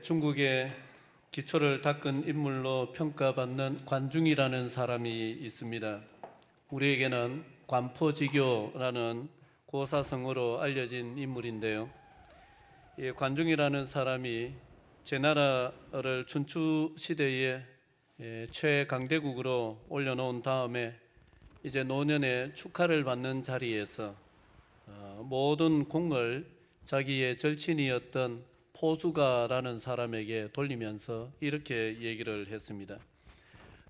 중국의 기초를 닦은 인물로 평가받는 관중이라는 사람이 있습니다. 우리에게는 관포지교라는 고사성어로 알려진 인물인데요. 관중이라는 사람이 제 나라를 춘추 시대에 최강대국으로 올려놓은 다음에 이제 노년에 축하를 받는 자리에서 모든 공을 자기의 절친이었던 포수가라는 사람에게 돌리면서 이렇게 얘기를 했습니다.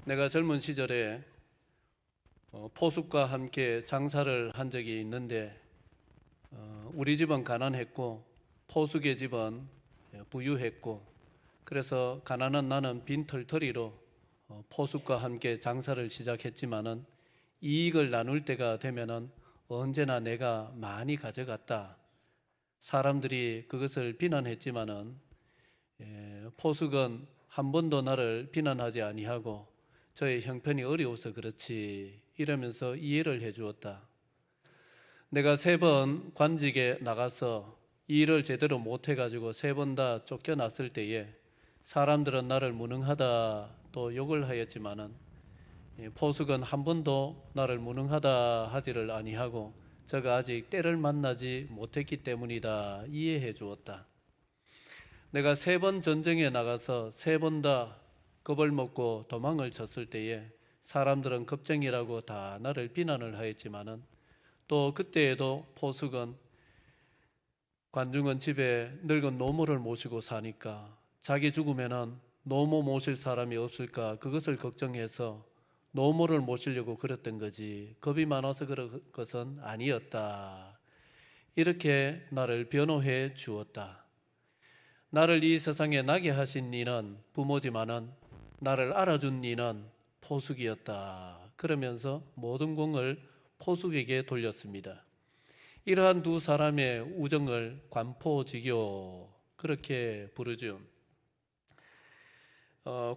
내가 젊은 시절에 포숙과 함께 장사를 한 적이 있는데 우리 집은 가난했고 포숙의 집은 부유했고, 그래서 가난한 나는 빈털터리로 포숙과 함께 장사를 시작했지만은 이익을 나눌 때가 되면은 언제나 내가 많이 가져갔다. 사람들이 그것을 비난했지만은 포숙은 한 번도 나를 비난하지 아니하고 저의 형편이 어려워서 그렇지 이러면서 이해를 해 주었다. 내가 3번 관직에 나가서 일을 제대로 못 해가지고 3번 다 쫓겨났을 때에 사람들은 나를 무능하다 또 욕을 하였지만은 포숙은 한 번도 나를 무능하다 하지를 아니하고 저가 아직 때를 만나지 못했기 때문이다 이해해 주었다. 내가 3번 전쟁에 나가서 3번 다 겁을 먹고 도망을 쳤을 때에 사람들은 겁쟁이라고 다 나를 비난을 하였지만은 또 그때에도 포숙은 관중은 집에 늙은 노모를 모시고 사니까 자기 죽으면은 노모 모실 사람이 없을까 그것을 걱정해서 노모를 모시려고 그랬던 거지 겁이 많아서 그런 것은 아니었다. 이렇게 나를 변호해 주었다. 나를 이 세상에 나게 하신 니는 부모지만은 나를 알아준 니는 포숙이었다. 그러면서 모든 공을 포숙에게 돌렸습니다. 이러한 두 사람의 우정을 관포지교 그렇게 부르죠.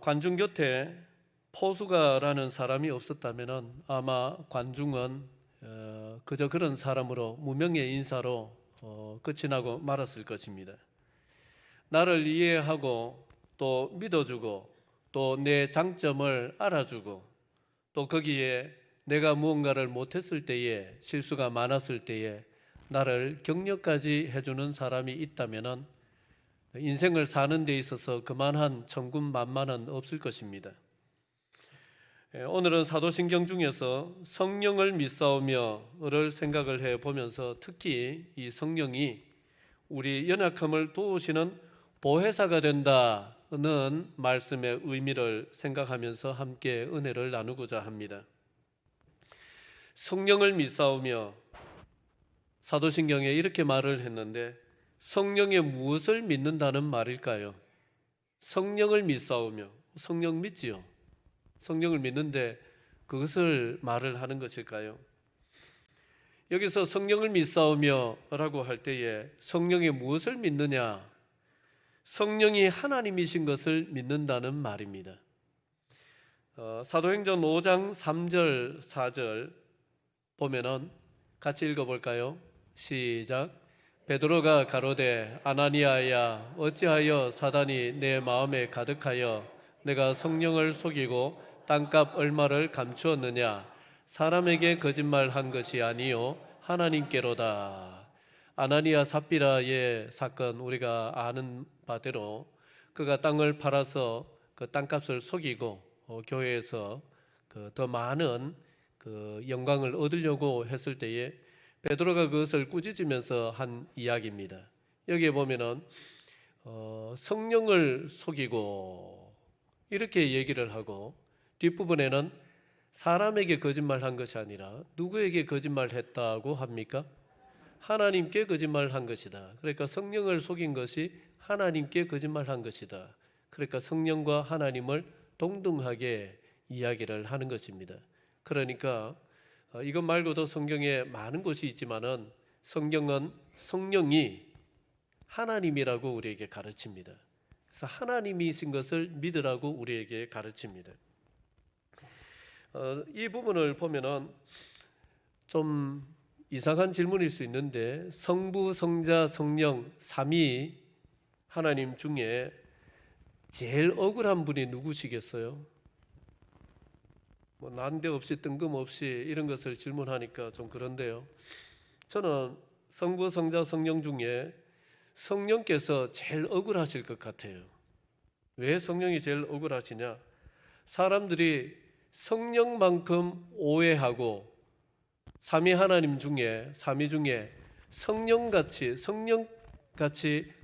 관중 곁에 포수가라는 사람이 없었다면 아마 관중은 그저 그런 사람으로 무명의 인사로 끝이 나고 말았을 것입니다. 나를 이해하고 또 믿어주고 또 내 장점을 알아주고 또 거기에 내가 무언가를 못했을 때에 실수가 많았을 때에 나를 격려까지 해주는 사람이 있다면 인생을 사는 데 있어서 그만한 천군만마는 없을 것입니다. 오늘은 사도신경 중에서 성령을 믿사오며를 생각을 해보면서 특히 이 성령이 우리 연약함을 도우시는 보혜사가 된다는 말씀의 의미를 생각하면서 함께 은혜를 나누고자 합니다. 성령을 믿사오며 사도신경에 이렇게 말을 했는데 성령의 무엇을 믿는다는 말일까요? 성령을 믿사오며 성령 믿지요. 성령을 믿는데 그것을 말을 하는 것일까요? 여기서 성령을 믿사오며 라고 할 때에 성령의 무엇을 믿느냐? 성령이 하나님이신 것을 믿는다는 말입니다. 사도행전 5장 3절 4절 보면은 같이 읽어볼까요? 시작. 베드로가 가로되 아나니아야 어찌하여 사단이 내 마음에 가득하여 내가 성령을 속이고 땅값 얼마를 감추었느냐? 사람에게 거짓말한 것이 아니요 하나님께로다. 아나니아 삽비라의 사건 우리가 아는 바대로 그가 땅을 팔아서 그 땅값을 속이고 교회에서 더 많은 영광을 얻으려고 했을 때에 베드로가 그것을 꾸짖으면서 한 이야기입니다. 여기에 보면은 성령을 속이고 이렇게 얘기를 하고 뒷부분에는 사람에게 거짓말한 것이 아니라 누구에게 거짓말했다고 합니까? 하나님께 거짓말한 것이다. 그러니까 성령을 속인 것이 하나님께 거짓말한 것이다. 그러니까 성령과 하나님을 동등하게 이야기를 하는 것입니다. 그러니까 이것 말고도 성경에 많은 곳이 있지만은 성경은 성령이 하나님이라고 우리에게 가르칩니다. 그래서 하나님이신 것을 믿으라고 우리에게 가르칩니다. 이 부분을 보면은 좀 이상한 질문일 수 있는데 성부, 성자, 성령 삼위 하나님 중에 제일 억울한 분이 누구시겠어요? 뭐 난데없이 뜬금없이 이런 것을 질문하니까 좀 그런데요. 저는 성부, 성자, 성령 중에 성령께서 제일 억울하실 것 같아요. 왜 성령이 제일 억울하시냐? 사람들이 성령만큼 오해하고 삼위 하나님 중에 성령같이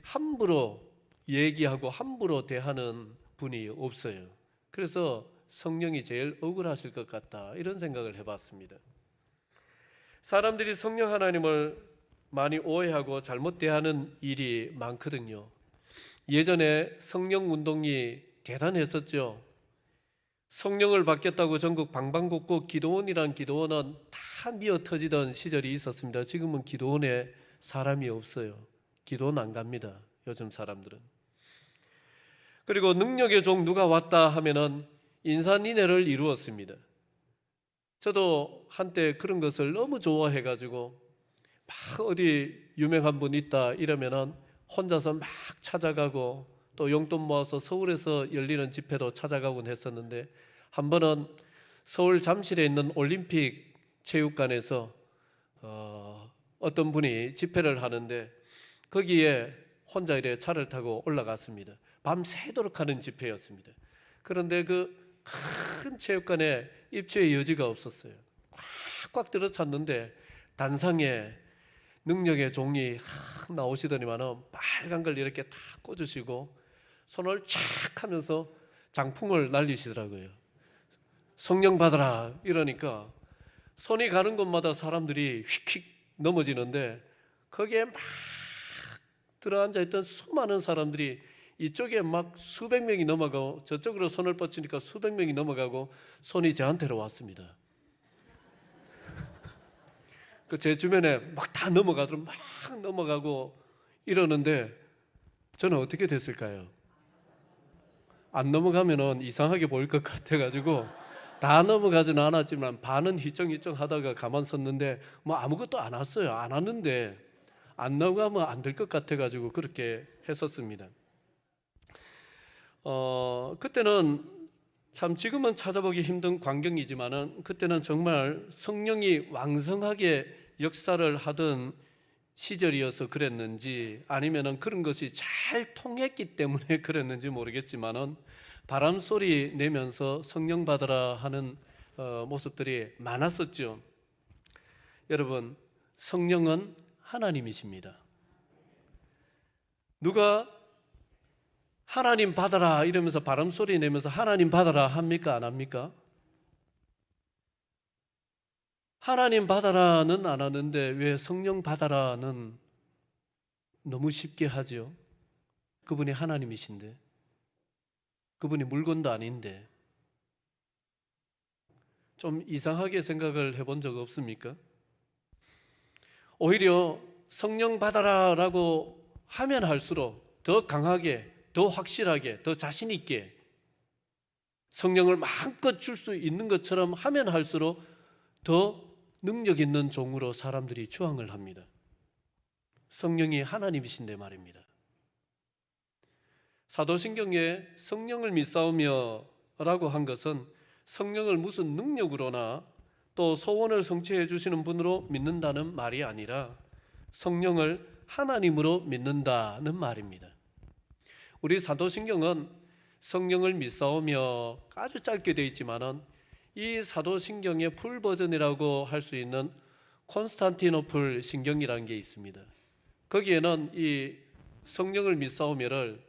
함부로 얘기하고 함부로 대하는 분이 없어요. 그래서 성령이 제일 억울하실 것 같다, 이런 생각을 해봤습니다. 사람들이 성령 하나님을 많이 오해하고 잘못 대하는 일이 많거든요. 예전에 성령 운동이 대단했었죠. 성령을 받겠다고 전국 방방곡곡 기도원이란 기도원은 다 미어 터지던 시절이 있었습니다. 지금은 기도원에 사람이 없어요. 기도원 안 갑니다, 요즘 사람들은. 그리고 능력의 종 누가 왔다 하면은 인산인해를 이루었습니다. 저도 한때 그런 것을 너무 좋아해가지고 막 어디 유명한 분 있다 이러면은 혼자서 막 찾아가고 또 용돈 모아서 서울에서 열리는 집회도 찾아가곤 했었는데, 한 번은 서울 잠실에 있는 올림픽 체육관에서 어떤 분이 집회를 하는데 거기에 혼자 이래 차를 타고 올라갔습니다. 밤새도록 하는 집회였습니다. 그런데 그 큰 체육관에 입주의 여지가 없었어요. 꽉꽉 들어찼는데 단상에 능력의 종이 나오시더니만은 빨간 걸 이렇게 탁 꽂으시고 손을 촥 하면서 장풍을 날리시더라고요. 성령 받아라 이러니까 손이 가는 곳마다 사람들이 휙휙 넘어지는데 거기에 막 들어앉아 있던 수많은 사람들이 이쪽에 막 수백 명이 넘어가고 저쪽으로 손을 뻗치니까 수백 명이 넘어가고 손이 저한테로 왔습니다. 그 제 주변에 막 다 넘어가도록 막 넘어가고 이러는데 저는 어떻게 됐을까요? 안 넘어가면은 이상하게 보일 것 같아가지고 다 넘어가지는 않았지만 반은 휘청휘청 하다가 가만 섰는데 뭐 아무것도 안 왔어요. 안 왔는데 안 넘어가면 안 될 것 같아가지고 그렇게 했었습니다. 그때는 참 지금은 찾아보기 힘든 광경이지만은 그때는 정말 성령이 왕성하게 역사를 하던 시절이어서 그랬는지 아니면은 그런 것이 잘 통했기 때문에 그랬는지 모르겠지만은 바람 소리 내면서 성령 받으라 하는 모습들이 많았었죠. 여러분, 성령은 하나님이십니다. 누가 하나님 받아라 이러면서 바람 소리 내면서 하나님 받아라 합니까? 안 합니까? 하나님 받아라는 안 하는데 왜 성령 받아라는 너무 쉽게 하죠? 그분이 하나님이신데, 그분이 물건도 아닌데. 좀 이상하게 생각을 해본 적 없습니까? 오히려 성령 받아라라고 하면 할수록 더 강하게, 더 확실하게, 더 자신 있게 성령을 마음껏 줄 수 있는 것처럼 하면 할수록 더 능력 있는 종으로 사람들이 추앙을 합니다. 성령이 하나님이신데 말입니다. 사도신경에 성령을 믿사오며 라고 한 것은 성령을 무슨 능력으로나 또 소원을 성취해 주시는 분으로 믿는다는 말이 아니라 성령을 하나님으로 믿는다는 말입니다. 우리 사도신경은 성령을 믿사오며 아주 짧게 되어 있지만은 이 사도신경의 풀 버전이라고 할 수 있는 콘스탄티노플 신경이라는 게 있습니다. 거기에는 이 성령을 믿사오며를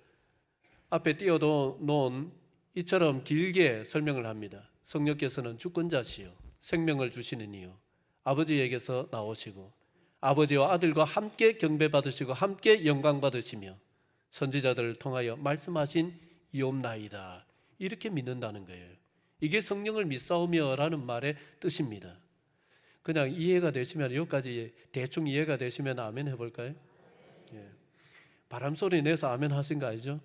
앞에 띄워놓은 이처럼 길게 설명을 합니다. 성령께서는 주권자시요 생명을 주시는 이요 아버지에게서 나오시고 아버지와 아들과 함께 경배받으시고 함께 영광 받으시며 선지자들을 통하여 말씀하신 이옵나이다, 이렇게 믿는다는 거예요. 이게 성령을 믿사오며 라는 말의 뜻입니다. 그냥 이해가 되시면, 여기까지 대충 이해가 되시면 아멘 해볼까요? 예. 바람소리 내서 아멘 하신 거 아니죠?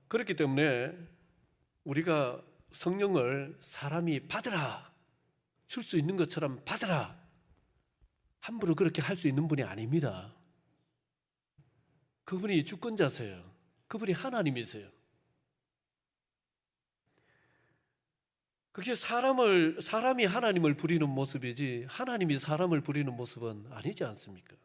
그렇기 때문에 우리가 성령을 사람이 받으라, 줄 수 있는 것처럼 받으라, 함부로 그렇게 할 수 있는 분이 아닙니다. 그분이 주권자세요. 그분이 하나님이세요. 그게 사람이 하나님을 부리는 모습이지 하나님이 사람을 부리는 모습은 아니지 않습니까?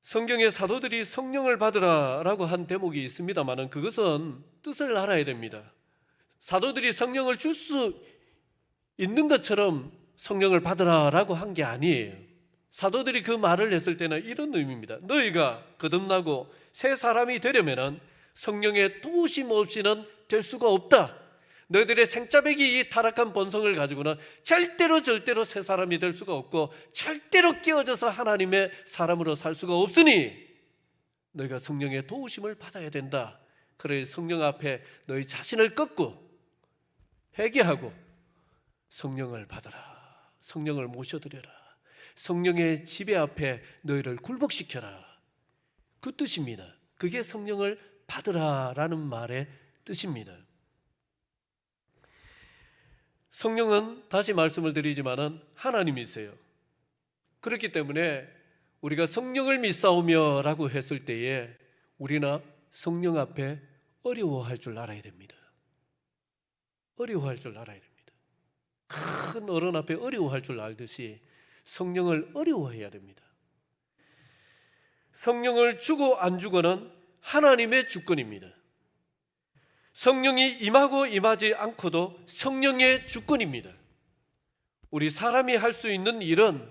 성경에 사도들이 성령을 받으라라고 한 대목이 있습니다만 그것은 뜻을 알아야 됩니다. 사도들이 성령을 줄 수 있는 것처럼 성령을 받으라라고 한 게 아니에요. 사도들이 그 말을 했을 때는 이런 의미입니다. 너희가 거듭나고 새 사람이 되려면 성령의 도우심 없이는 될 수가 없다. 너희들의 생짜배기 이 타락한 본성을 가지고는 절대로 새 사람이 될 수가 없고 절대로 깨어져서 하나님의 사람으로 살 수가 없으니 너희가 성령의 도우심을 받아야 된다. 그래 성령 앞에 너희 자신을 꺾고 회개하고 성령을 받아라. 성령을 모셔드려라. 성령의 지배 앞에 너희를 굴복시켜라. 그 뜻입니다. 그게 성령을 받으라라는 말의 뜻입니다. 성령은 다시 말씀을 드리지만은 하나님이세요. 그렇기 때문에 우리가 성령을 믿사오며 라고 했을 때에 우리는 성령 앞에 어려워할 줄 알아야 됩니다. 어려워할 줄 알아야 됩니다. 큰 어른 앞에 어려워할 줄 알듯이 성령을 어려워해야 됩니다. 성령을 주고 안 주고는 하나님의 주권입니다. 성령이 임하고 임하지 않고도 성령의 주권입니다. 우리 사람이 할 수 있는 일은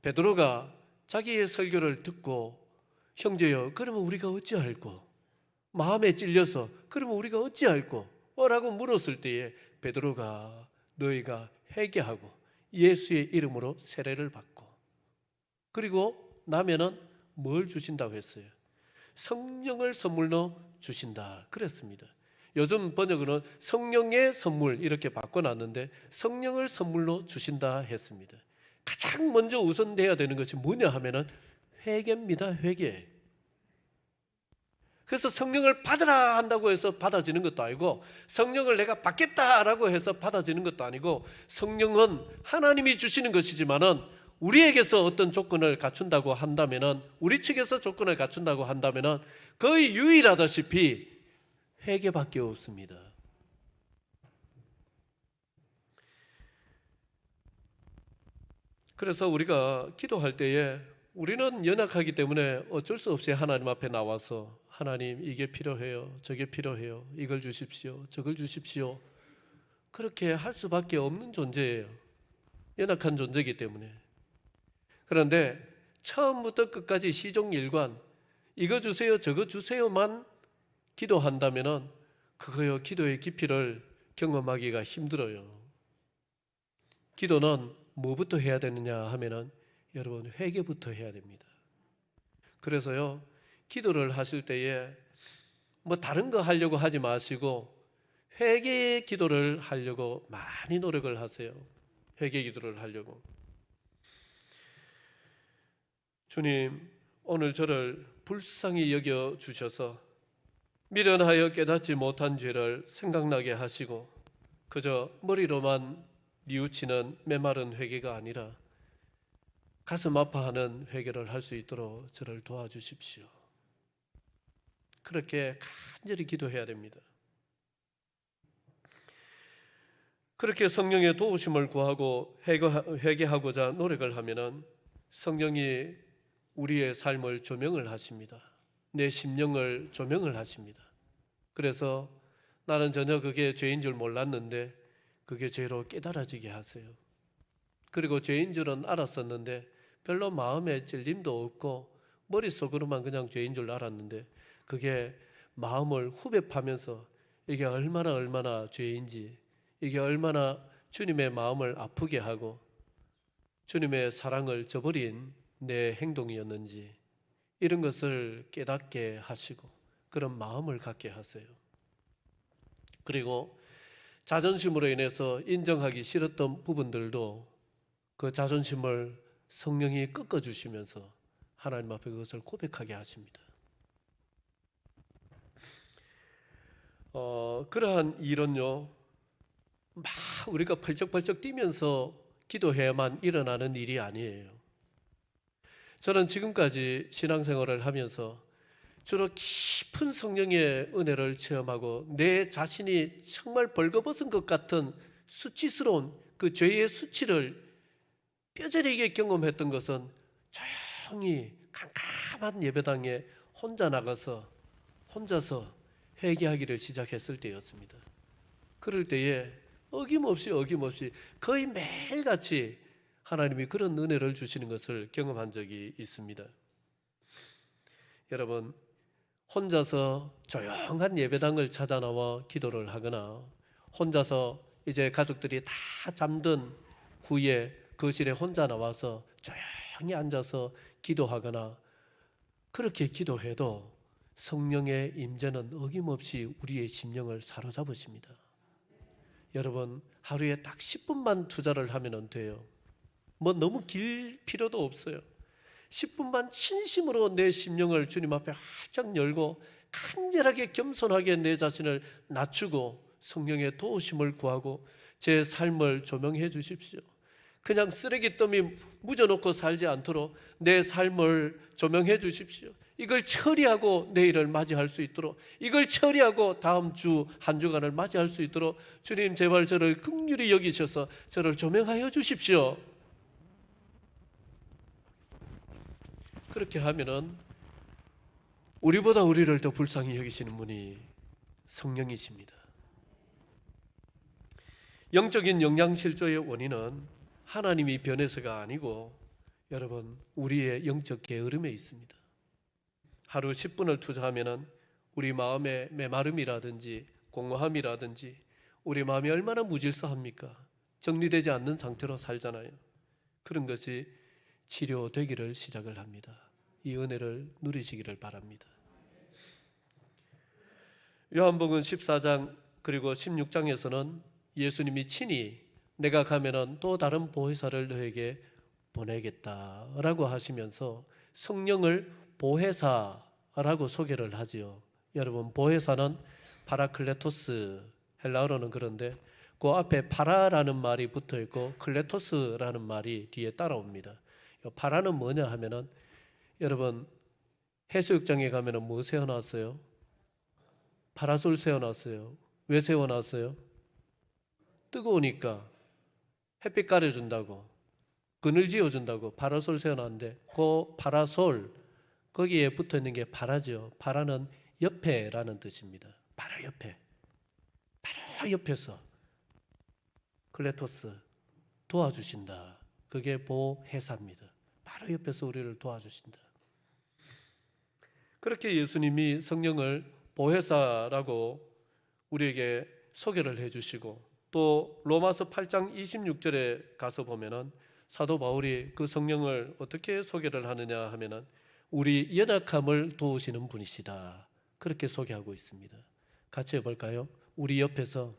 베드로가 자기의 설교를 듣고 형제여 그러면 우리가 어찌할꼬? 마음에 찔려서 그러면 우리가 어찌할꼬? 라고 물었을 때에 베드로가 너희가 회개하고 예수의 이름으로 세례를 받고 그리고 나면은 뭘 주신다고 했어요? 성령을 선물로 주신다 그랬습니다. 요즘 번역으로는 성령의 선물 이렇게 바꿔놨는데 성령을 선물로 주신다 했습니다. 가장 먼저 우선돼야 되는 것이 뭐냐 하면은 회개입니다. 회개. 그래서 성령을 받으라 한다고 해서 받아지는 것도 아니고 성령을 내가 받겠다라고 해서 받아지는 것도 아니고 성령은 하나님이 주시는 것이지만은 우리에게서 어떤 조건을 갖춘다고 한다면은 우리 측에서 조건을 갖춘다고 한다면은 거의 유일하다시피 회개밖에 없습니다. 그래서 우리가 기도할 때에 우리는 연약하기 때문에 어쩔 수 없이 하나님 앞에 나와서 하나님 이게 필요해요. 저게 필요해요. 이걸 주십시오. 저걸 주십시오. 그렇게 할 수밖에 없는 존재예요. 연약한 존재이기 때문에. 그런데 처음부터 끝까지 시종일관 이거 주세요. 저거 주세요만 기도한다면은 그거요 기도의 깊이를 경험하기가 힘들어요. 기도는 뭐부터 해야 되느냐 하면은 여러분 회개부터 해야 됩니다. 그래서요 기도를 하실 때에 뭐 다른 거 하려고 하지 마시고 회개의 기도를 하려고 많이 노력을 하세요. 회개 기도를 하려고. 주님 오늘 저를 불쌍히 여겨 주셔서 미련하여 깨닫지 못한 죄를 생각나게 하시고 그저 머리로만 뉘우치는 메마른 회개가 아니라 가슴 아파하는 회개를 할 수 있도록 저를 도와주십시오. 그렇게 간절히 기도해야 됩니다. 그렇게 성령의 도우심을 구하고 회개하고자 노력을 하면은 성령이 우리의 삶을 조명을 하십니다. 내 심령을 조명을 하십니다. 그래서 나는 전혀 그게 죄인 줄 몰랐는데 그게 죄로 깨달아지게 하세요. 그리고 죄인 줄은 알았었는데 별로 마음에 찔림도 없고 머릿속으로만 그냥 죄인 줄 알았는데 그게 마음을 후벼 파면서 이게 얼마나 죄인지 이게 얼마나 주님의 마음을 아프게 하고 주님의 사랑을 저버린 내 행동이었는지 이런 것을 깨닫게 하시고 그런 마음을 갖게 하세요. 그리고 자존심으로 인해서 인정하기 싫었던 부분들도 그 자존심을 성령이 꺾어주시면서 하나님 앞에 그것을 고백하게 하십니다. 그러한 일은요 막 우리가 펄쩍펄쩍 뛰면서 기도해야만 일어나는 일이 아니에요. 저는 지금까지 신앙생활을 하면서 주로 깊은 성령의 은혜를 체험하고 내 자신이 정말 벌거벗은 것 같은 수치스러운 그 죄의 수치를 뼈저리게 경험했던 것은 조용히 캄캄한 예배당에 혼자 나가서 혼자서 회개하기를 시작했을 때였습니다. 그럴 때에 어김없이 거의 매일같이 하나님이 그런 은혜를 주시는 것을 경험한 적이 있습니다. 여러분, 혼자서 조용한 예배당을 찾아 나와 기도를 하거나 혼자서 이제 가족들이 다 잠든 후에 거실에 혼자 나와서 조용히 앉아서 기도하거나 그렇게 기도해도 성령의 임재는 어김없이 우리의 심령을 사로잡으십니다. 여러분, 하루에 딱 10분만 투자를 하면 돼요. 뭐 너무 길 필요도 없어요. 10분만 진심으로 내 심령을 주님 앞에 활짝 열고 간절하게 겸손하게 내 자신을 낮추고 성령의 도우심을 구하고 제 삶을 조명해 주십시오. 그냥 쓰레기 더미 묻어놓고 살지 않도록 내 삶을 조명해 주십시오. 이걸 처리하고 내일을 맞이할 수 있도록, 이걸 처리하고 다음 주 한 주간을 맞이할 수 있도록 주님 제발 저를 긍휼히 여기셔서 저를 조명하여 주십시오. 그렇게 하면은 우리보다 우리를 더 불쌍히 여기시는 분이 성령이십니다. 영적인 영양실조의 원인은 하나님이 변해서가 아니고 여러분 우리의 영적 게으름에 있습니다. 하루 10분을 투자하면은 우리 마음의 메마름이라든지 공허함이라든지 우리 마음이 얼마나 무질서합니까? 정리되지 않는 상태로 살잖아요. 그런 것이 치료되기를 시작을 합니다. 이 은혜를 누리시기를 바랍니다. 요한복음 14장 그리고 16장에서는 예수님이 친히 내가 가면은 또 다른 보혜사를 너에게 보내겠다라고 하시면서 성령을 보혜사라고 소개를 하지요. 여러분, 보혜사는 파라클레토스, 헬라어로는 그런데 그 앞에 파라라는 말이 붙어 있고 클레토스라는 말이 뒤에 따라옵니다. 파라는 뭐냐 하면은 여러분 해수욕장에 가면은 뭐 세워놨어요? 파라솔 세워놨어요. 왜 세워놨어요? 뜨거우니까 햇빛 가려준다고, 그늘 지어준다고 파라솔 세워놨는데 그 파라솔 거기에 붙어 있는 게 파라죠. 파라는 옆에라는 뜻입니다. 바로 옆에, 바로 옆에서 클레토스 도와주신다. 그게 보혜사입니다. 바로 옆에서 우리를 도와주신다. 그렇게 예수님이 성령을 보혜사라고 우리에게 소개를 해주시고 또 로마서 8장 26절에 가서 보면은 사도 바울이 그 성령을 어떻게 소개를 하느냐 하면은 우리 연약함을 도우시는 분이시다. 그렇게 소개하고 있습니다. 같이 해볼까요? 우리 옆에서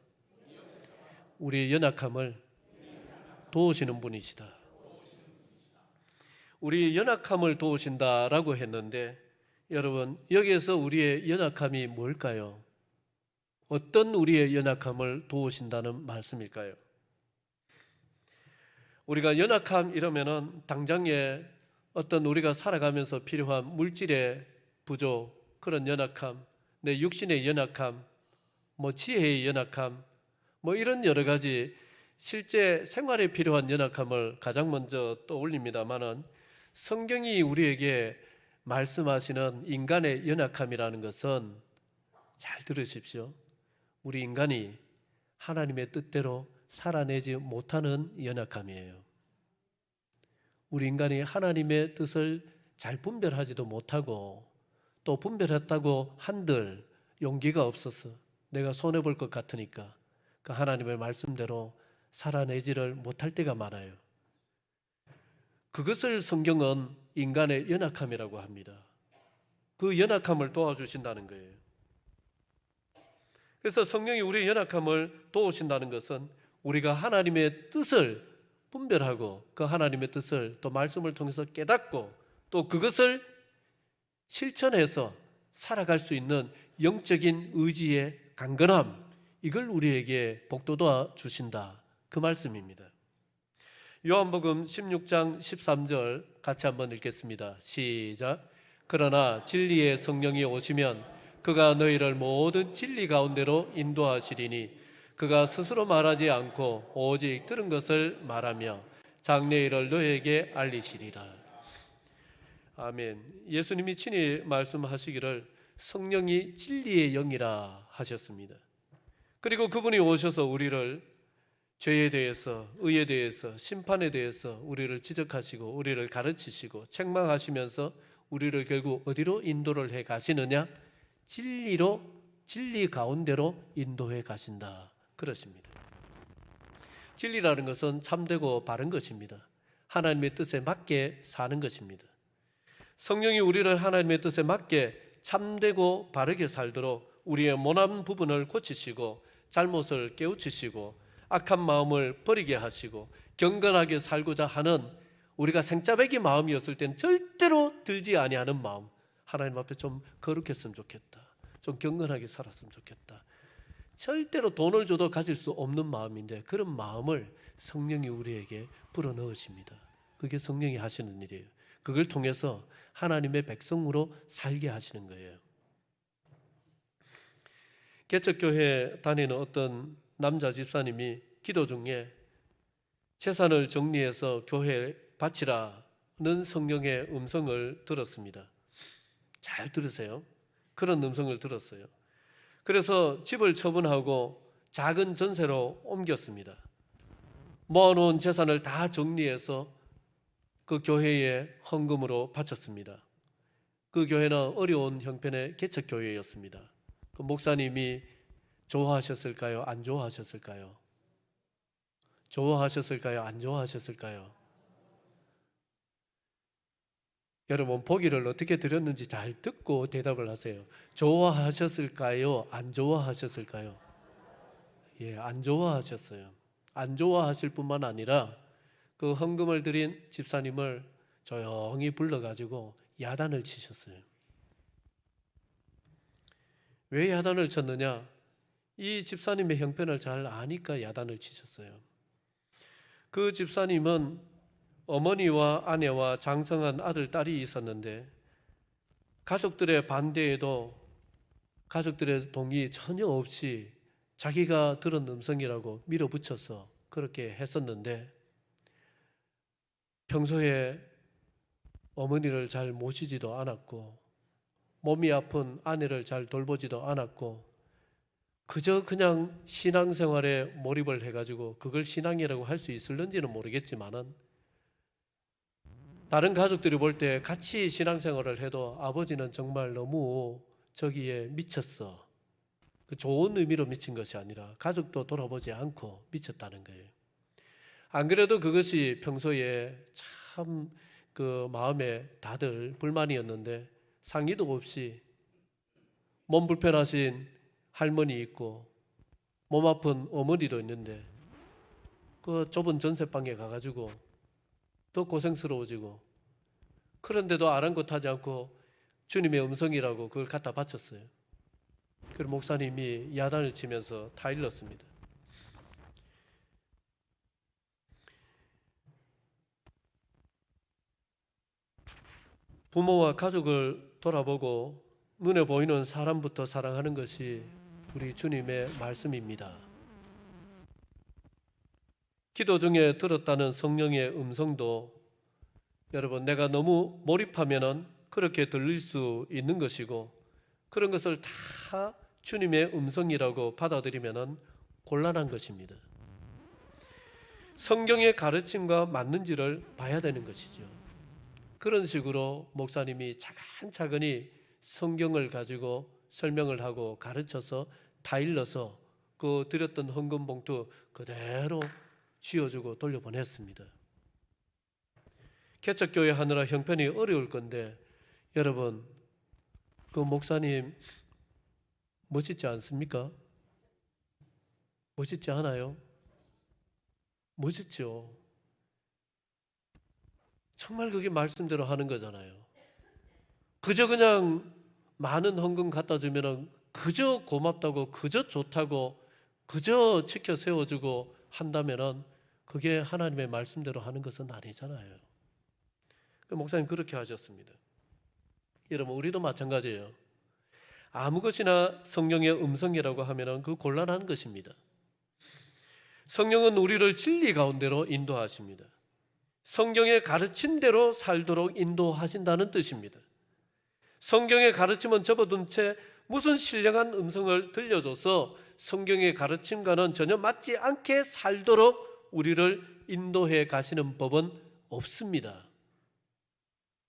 우리의 연약함을 도우시는 분이시다. 우리 연약함을 도우신다라고 했는데 여러분 여기에서 우리의 연약함이 뭘까요? 어떤 우리의 연약함을 도우신다는 말씀일까요? 우리가 연약함 이러면은 당장에 어떤 우리가 살아가면서 필요한 물질의 부족, 그런 연약함, 내 육신의 연약함, 뭐 지혜의 연약함, 뭐 이런 여러 가지 실제 생활에 필요한 연약함을 가장 먼저 떠올립니다만은 성경이 우리에게 말씀하시는 인간의 연약함이라는 것은 잘 들으십시오. 우리 인간이 하나님의 뜻대로 살아내지 못하는 연약함이에요. 우리 인간이 하나님의 뜻을 잘 분별하지도 못하고 또 분별했다고 한들 용기가 없어서 내가 손해볼 것 같으니까 그 하나님의 말씀대로 살아내지를 못할 때가 많아요. 그것을 성경은 인간의 연약함이라고 합니다. 그 연약함을 도와주신다는 거예요. 그래서 성령이 우리의 연약함을 도우신다는 것은 우리가 하나님의 뜻을 분별하고 그 하나님의 뜻을 또 말씀을 통해서 깨닫고 또 그것을 실천해서 살아갈 수 있는 영적인 의지의 강건함, 이걸 우리에게 복돋아 주신다. 그 말씀입니다. 요한복음 16장 13절 같이 한번 읽겠습니다. 시작. 그러나 진리의 성령이 오시면 그가 너희를 모든 진리 가운데로 인도하시리니 그가 스스로 말하지 않고 오직 들은 것을 말하며 장래일을 너희에게 알리시리라. 아멘. 예수님이 친히 말씀하시기를 성령이 진리의 영이라 하셨습니다. 그리고 그분이 오셔서 우리를 죄에 대해서, 의에 대해서, 심판에 대해서 우리를 지적하시고 우리를 가르치시고 책망하시면서 우리를 결국 어디로 인도를 해 가시느냐? 진리로, 진리 가운데로 인도해 가신다 그러십니다. 진리라는 것은 참되고 바른 것입니다. 하나님의 뜻에 맞게 사는 것입니다. 성령이 우리를 하나님의 뜻에 맞게 참되고 바르게 살도록 우리의 모난 부분을 고치시고 잘못을 깨우치시고 악한 마음을 버리게 하시고 경건하게 살고자 하는 우리가 생짜배기 마음이었을 땐 절대로 들지 아니하는 마음, 하나님 앞에 좀 거룩했으면 좋겠다, 좀 경건하게 살았으면 좋겠다, 절대로 돈을 줘도 가질 수 없는 마음인데 그런 마음을 성령이 우리에게 불어넣으십니다. 그게 성령이 하시는 일이에요. 그걸 통해서 하나님의 백성으로 살게 하시는 거예요. 개척교회 다니는 어떤 남자 집사님이 기도 중에 재산을 정리해서 교회에 바치라는 성령의 음성을 들었습니다. 잘 들으세요. 그런 음성을 들었어요. 그래서 집을 처분하고 작은 전세로 옮겼습니다. 모아놓은 재산을 다 정리해서 그 교회에 헌금으로 바쳤습니다. 그 교회는 어려운 형편의 개척교회였습니다. 그 목사님이 좋아하셨을까요? 안 좋아하셨을까요? 좋아하셨을까요? 안 좋아하셨을까요? 여러분, 보기를 어떻게 드렸는지 잘 듣고 대답을 하세요. 좋아하셨을까요? 안 좋아하셨을까요? 예, 안 좋아하셨어요. 안 좋아하실 뿐만 아니라 그 헌금을 드린 집사님을 조용히 불러가지고 야단을 치셨어요. 왜 야단을 쳤느냐? 이 집사님의 형편을 잘 아니까 야단을 치셨어요. 그 집사님은 어머니와 아내와 장성한 아들, 딸이 있었는데 가족들의 반대에도 가족들의 동의 전혀 없이 자기가 들은 음성이라고 밀어붙여서 그렇게 했었는데 평소에 어머니를 잘 모시지도 않았고 몸이 아픈 아내를 잘 돌보지도 않았고 그저 그냥 신앙생활에 몰입을 해가지고 그걸 신앙이라고 할 수 있을는지는 모르겠지만은 다른 가족들이 볼 때 같이 신앙생활을 해도 아버지는 정말 너무 저기에 미쳤어. 그 좋은 의미로 미친 것이 아니라 가족도 돌아보지 않고 미쳤다는 거예요. 안 그래도 그것이 평소에 참 그 마음에 다들 불만이었는데 상의도 없이 몸 불편하신 할머니 있고 몸 아픈 어머니도 있는데 그 좁은 전세방에 가가지고 더 고생스러워지고 그런데도 아랑곳하지 않고 주님의 음성이라고 그걸 갖다 바쳤어요. 그리고 목사님이 야단을 치면서 다 일렀습니다. 부모와 가족을 돌아보고 눈에 보이는 사람부터 사랑하는 것이 우리 주님의 말씀입니다. 기도 중에 들었다는 성령의 음성도 여러분 내가 너무 몰입하면은 그렇게 들릴 수 있는 것이고 그런 것을 다 주님의 음성이라고 받아들이면은 곤란한 것입니다. 성경의 가르침과 맞는지를 봐야 되는 것이죠. 그런 식으로 목사님이 차근차근히 성경을 가지고 설명을 하고 가르쳐서 다 일러서 그 드렸던 헌금 봉투 그대로 쥐어주고 돌려보냈습니다. 개척교회 하느라 형편이 어려울 건데 여러분 그 목사님 멋있지 않습니까? 멋있지 않아요? 멋있죠. 정말 그게 말씀대로 하는 거잖아요. 그저 그냥 많은 헌금 갖다 주면 그저 고맙다고 그저 좋다고 그저 지켜 세워주고 한다면 그게 하나님의 말씀대로 하는 것은 아니잖아요. 목사님 그렇게 하셨습니다. 여러분 우리도 마찬가지예요. 아무 것이나 성령의 음성이라고 하면 그 곤란한 것입니다. 성령은 우리를 진리 가운데로 인도하십니다. 성경의 가르침대로 살도록 인도하신다는 뜻입니다. 성경의 가르침은 접어둔 채 무슨 신령한 음성을 들려줘서 성경의 가르침과는 전혀 맞지 않게 살도록 우리를 인도해 가시는 법은 없습니다.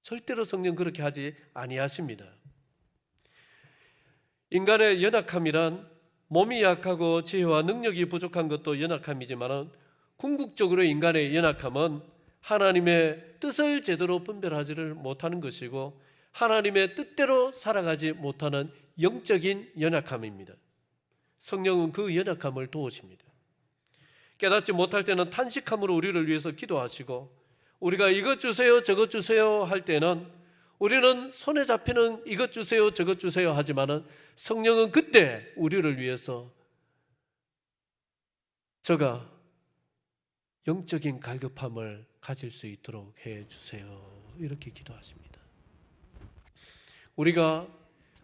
절대로 성령 그렇게 하지 아니하십니다. 인간의 연약함이란 몸이 약하고 지혜와 능력이 부족한 것도 연약함이지만 궁극적으로 인간의 연약함은 하나님의 뜻을 제대로 분별하지를 못하는 것이고 하나님의 뜻대로 살아가지 못하는 영적인 연약함입니다. 성령은 그 연약함을 도우십니다. 깨닫지 못할 때는 탄식함으로 우리를 위해서 기도하시고 우리가 이것 주세요 저것 주세요 할 때는 우리는 손에 잡히는 이것 주세요 저것 주세요 하지만은 성령은 그때 우리를 위해서 저가 영적인 갈급함을 가질 수 있도록 해주세요 이렇게 기도하십니다. 우리가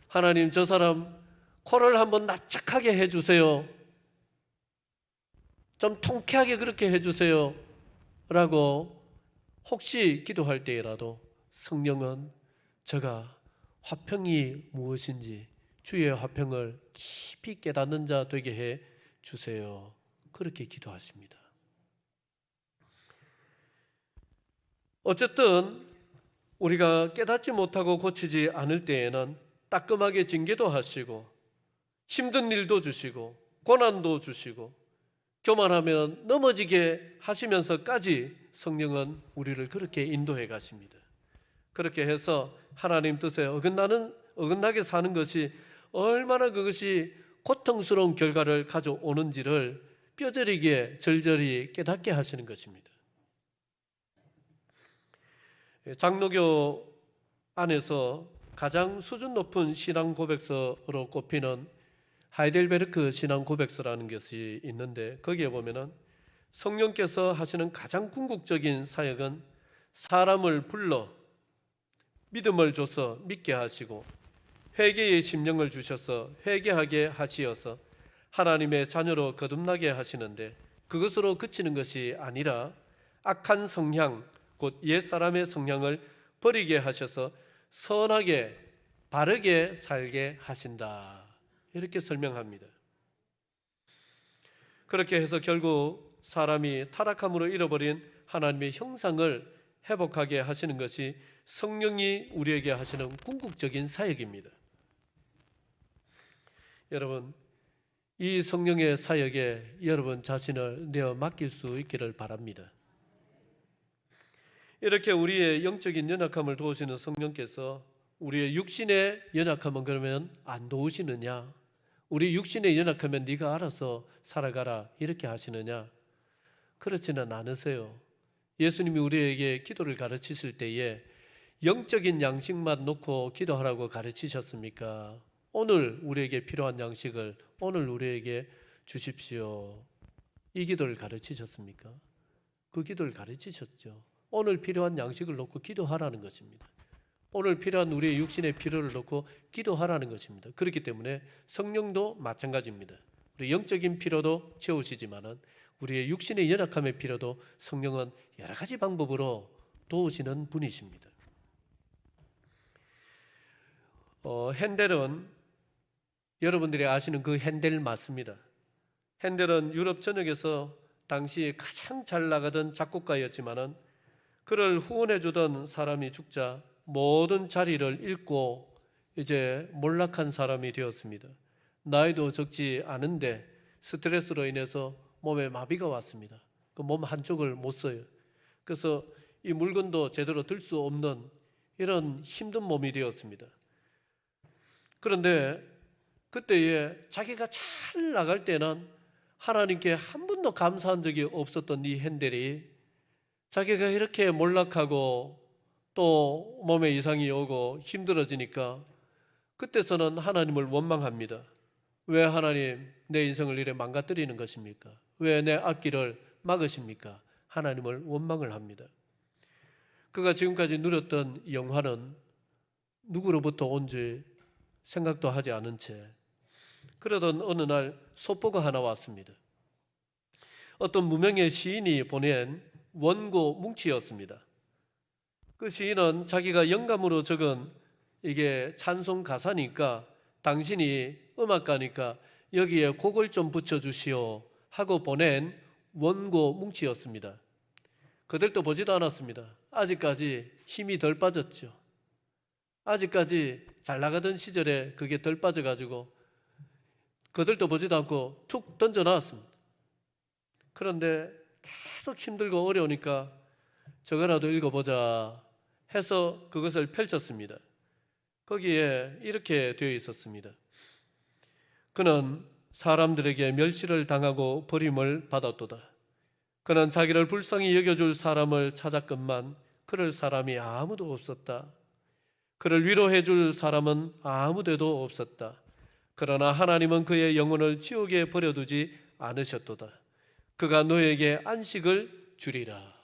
하나님 저 사람 코를 한번 납작하게 해주세요, 좀 통쾌하게 그렇게 해주세요 라고 혹시 기도할 때라도 성령은 저가 화평이 무엇인지 주의 화평을 깊이 깨닫는 자 되게 해 주세요 그렇게 기도하십니다. 어쨌든 우리가 깨닫지 못하고 고치지 않을 때에는 따끔하게 징계도 하시고 힘든 일도 주시고 고난도 주시고 교만하면 넘어지게 하시면서까지 성령은 우리를 그렇게 인도해 가십니다. 그렇게 해서 하나님 뜻에 어긋나게 사는 것이 얼마나 그것이 고통스러운 결과를 가져오는지를 뼈저리게 절절히 깨닫게 하시는 것입니다. 장로교 안에서 가장 수준 높은 신앙 고백서로 꼽히는 하이델베르크 신앙 고백서라는 것이 있는데 거기에 보면은 성령께서 하시는 가장 궁극적인 사역은 사람을 불러 믿음을 줘서 믿게 하시고 회개의 심령을 주셔서 회개하게 하시어서 하나님의 자녀로 거듭나게 하시는데 그것으로 그치는 것이 아니라 악한 성향 곧 옛사람의 성향을 버리게 하셔서 선하게 바르게 살게 하신다 이렇게 설명합니다. 그렇게 해서 결국 사람이 타락함으로 잃어버린 하나님의 형상을 회복하게 하시는 것이 성령이 우리에게 하시는 궁극적인 사역입니다. 여러분, 이 성령의 사역에 여러분 자신을 내어 맡길 수 있기를 바랍니다. 이렇게 우리의 영적인 연약함을 도우시는 성령께서 우리의 육신의 연약함은 그러면 안 도우시느냐? 우리 육신의 연약하면 네가 알아서 살아가라 이렇게 하시느냐? 그렇지는 않으세요. 예수님이 우리에게 기도를 가르치실 때에 영적인 양식만 놓고 기도하라고 가르치셨습니까? 오늘 우리에게 필요한 양식을 오늘 우리에게 주십시오. 이 기도를 가르치셨습니까? 그 기도를 가르치셨죠. 오늘 필요한 양식을 놓고 기도하라는 것입니다. 오늘 필요한 우리의 육신의 필요를 놓고 기도하라는 것입니다. 그렇기 때문에 성령도 마찬가지입니다. 우리 영적인 필요도 채우시지만은 우리의 육신의 연약함의 필요도 성령은 여러 가지 방법으로 도우시는 분이십니다. 핸델은 여러분들이 아시는 그 핸델 맞습니다. 핸델은 유럽 전역에서 당시 가장 잘 나가던 작곡가였지만은 그를 후원해 주던 사람이 죽자 모든 자리를 잃고 이제 몰락한 사람이 되었습니다. 나이도 적지 않은데 스트레스로 인해서 몸에 마비가 왔습니다. 그 몸 한쪽을 못 써요. 그래서 이 물건도 제대로 들 수 없는 이런 힘든 몸이 되었습니다. 그런데 그때에 자기가 잘 나갈 때는 하나님께 한 번도 감사한 적이 없었던 이 핸델이 자기가 이렇게 몰락하고 또 몸에 이상이 오고 힘들어지니까 그때서는 하나님을 원망합니다. 왜 하나님 내 인생을 이래 망가뜨리는 것입니까? 왜 내 앞길을 막으십니까? 하나님을 원망을 합니다. 그가 지금까지 누렸던 영화는 누구로부터 온지 생각도 하지 않은 채 그러던 어느 날 속보가 하나 왔습니다. 어떤 무명의 시인이 보낸 원고 뭉치였습니다. 그 시인은 자기가 영감으로 적은 이게 찬송 가사니까 당신이 음악가니까 여기에 곡을 좀 붙여주시오 하고 보낸 원고 뭉치였습니다. 그들도 보지도 않았습니다. 아직까지 힘이 덜 빠졌죠. 아직까지 잘 나가던 시절에 그게 덜 빠져가지고 그들도 보지도 않고 툭 던져놨습니다. 그런데 계속 힘들고 어려우니까 저거라도 읽어보자 해서 그것을 펼쳤습니다. 거기에 이렇게 되어 있었습니다. 그는 사람들에게 멸시를 당하고 버림을 받았도다. 그는 자기를 불쌍히 여겨줄 사람을 찾았건만 그럴 사람이 아무도 없었다. 그를 위로해 줄 사람은 아무데도 없었다. 그러나 하나님은 그의 영혼을 지옥에 버려두지 않으셨도다. 그가 너에게 안식을 주리라.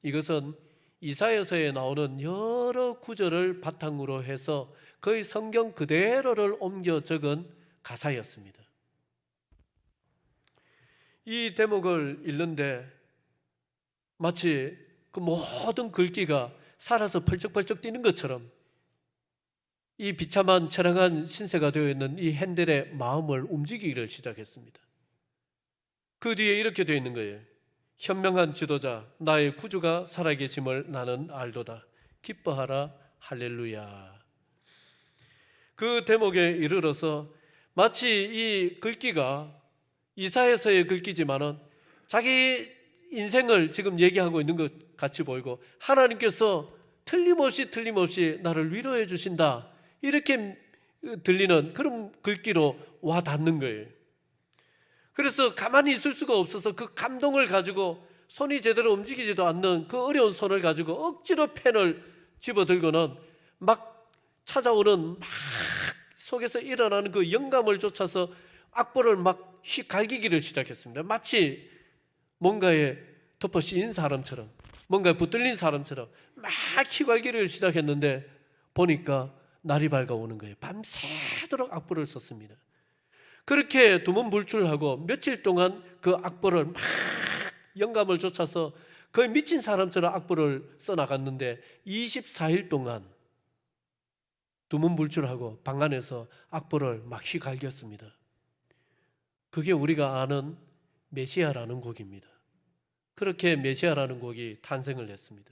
이것은 이사야서에 나오는 여러 구절을 바탕으로 해서 거의 성경 그대로를 옮겨 적은 가사였습니다. 이 대목을 읽는데 마치 그 모든 글귀가 살아서 펄쩍펄쩍 뛰는 것처럼 이 비참한 처량한 신세가 되어 있는 이 핸델의 마음을 움직이기를 시작했습니다. 그 뒤에 이렇게 되어 있는 거예요. 현명한 지도자 나의 구주가 살아계심을 나는 알도다. 기뻐하라 할렐루야. 그 대목에 이르러서 마치 이 글귀가 이사야서의 글귀지만은 자기 인생을 지금 얘기하고 있는 것 같이 보이고 하나님께서 틀림없이 나를 위로해 주신다 이렇게 들리는 그런 글귀로 와 닿는 거예요. 그래서 가만히 있을 수가 없어서 그 감동을 가지고 손이 제대로 움직이지도 않는 그 어려운 손을 가지고 억지로 펜을 집어들고는 막 찾아오는 막 속에서 일어나는 그 영감을 쫓아서 악보를 막 휘갈기기를 시작했습니다. 마치 뭔가에 덮어 씌인 사람처럼 뭔가에 붙들린 사람처럼 막 휘갈기를 시작했는데 보니까 날이 밝아오는 거예요. 밤새도록 악보를 썼습니다. 그렇게 두문불출하고 며칠 동안 그 악보를 막 영감을 쫓아서 거의 미친 사람처럼 악보를 써나갔는데 24일 동안 두문불출하고 방 안에서 악보를 막 휘갈겼습니다. 그게 우리가 아는 메시아라는 곡입니다. 그렇게 메시아라는 곡이 탄생을 했습니다.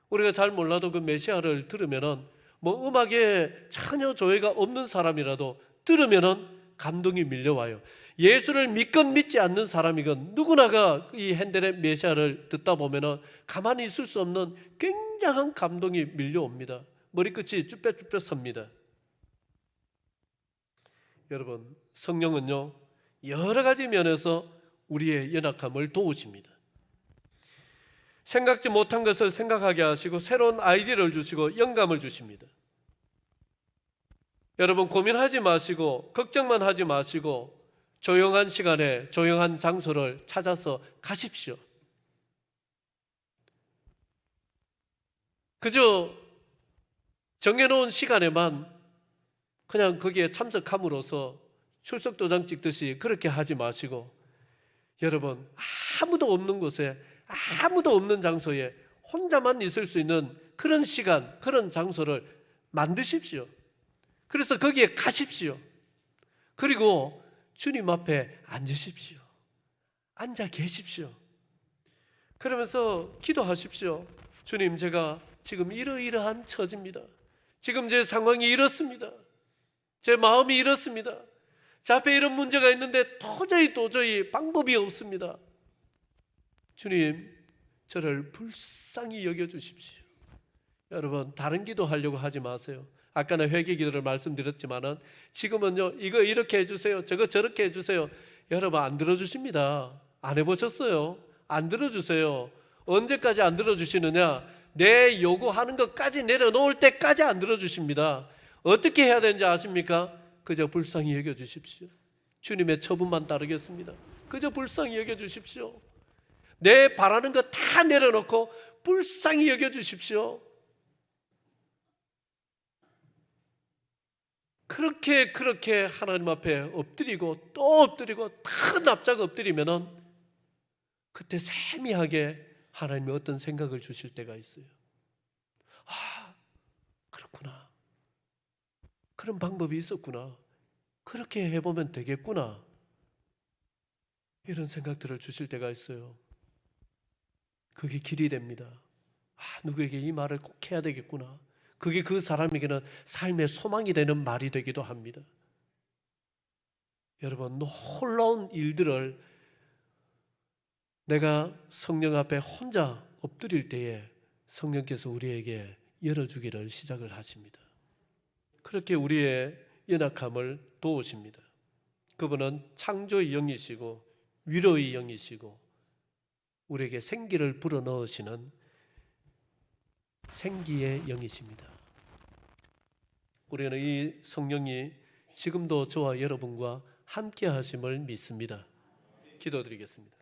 우리가 잘 몰라도 그 메시아를 들으면은 뭐 음악에 전혀 조예가 없는 사람이라도 들으면은 감동이 밀려와요. 예수를 믿건 믿지 않는 사람이건 누구나가 이 핸델의 메시아를 듣다 보면은 가만히 있을 수 없는 굉장한 감동이 밀려옵니다. 머리끝이 쭈뼛쭈뼛 섭니다. 여러분, 성령은요 여러 가지 면에서 우리의 연약함을 도우십니다. 생각지 못한 것을 생각하게 하시고 새로운 아이디어를 주시고 영감을 주십니다. 여러분, 고민하지 마시고 걱정만 하지 마시고 조용한 시간에 조용한 장소를 찾아서 가십시오. 그저 정해놓은 시간에만 그냥 거기에 참석함으로써 출석도장 찍듯이 그렇게 하지 마시고 여러분, 아무도 없는 곳에 아무도 없는 장소에 혼자만 있을 수 있는 그런 시간, 그런 장소를 만드십시오. 그래서 거기에 가십시오. 그리고 주님 앞에 앉으십시오. 앉아 계십시오. 그러면서 기도하십시오. 주님, 제가 지금 이러이러한 처지입니다. 지금 제 상황이 이렇습니다. 제 마음이 이렇습니다. 제 앞에 이런 문제가 있는데 도저히 방법이 없습니다. 주님, 저를 불쌍히 여겨주십시오. 여러분, 다른 기도하려고 하지 마세요. 아까는 회개 기도를 말씀드렸지만은 지금은요, 이거 이렇게 해주세요, 저거 저렇게 해주세요. 여러분, 안 들어주십니다. 안 해보셨어요? 안 들어주세요. 언제까지 안 들어주시느냐? 내 요구하는 것까지 내려놓을 때까지 안 들어주십니다. 어떻게 해야 되는지 아십니까? 그저 불쌍히 여겨주십시오. 주님의 처분만 따르겠습니다. 그저 불쌍히 여겨주십시오. 내 바라는 거 다 내려놓고 불쌍히 여겨주십시오. 그렇게 하나님 앞에 엎드리고 또 엎드리고 다 납작 엎드리면은 그때 세미하게 하나님이 어떤 생각을 주실 때가 있어요. 아, 그렇구나. 그런 방법이 있었구나. 그렇게 해보면 되겠구나. 이런 생각들을 주실 때가 있어요. 그게 길이 됩니다. 아, 누구에게 이 말을 꼭 해야 되겠구나. 그게 그 사람에게는 삶의 소망이 되는 말이 되기도 합니다. 여러분, 놀라운 일들을 내가 성령 앞에 혼자 엎드릴 때에 성령께서 우리에게 열어주기를 시작을 하십니다. 그렇게 우리의 연약함을 도우십니다. 그분은 창조의 영이시고 위로의 영이시고 우리에게 생기를 불어넣으시는 생기의 영이십니다. 우리는 이 성령이 지금도 저와 여러분과 함께 하심을 믿습니다. 기도드리겠습니다.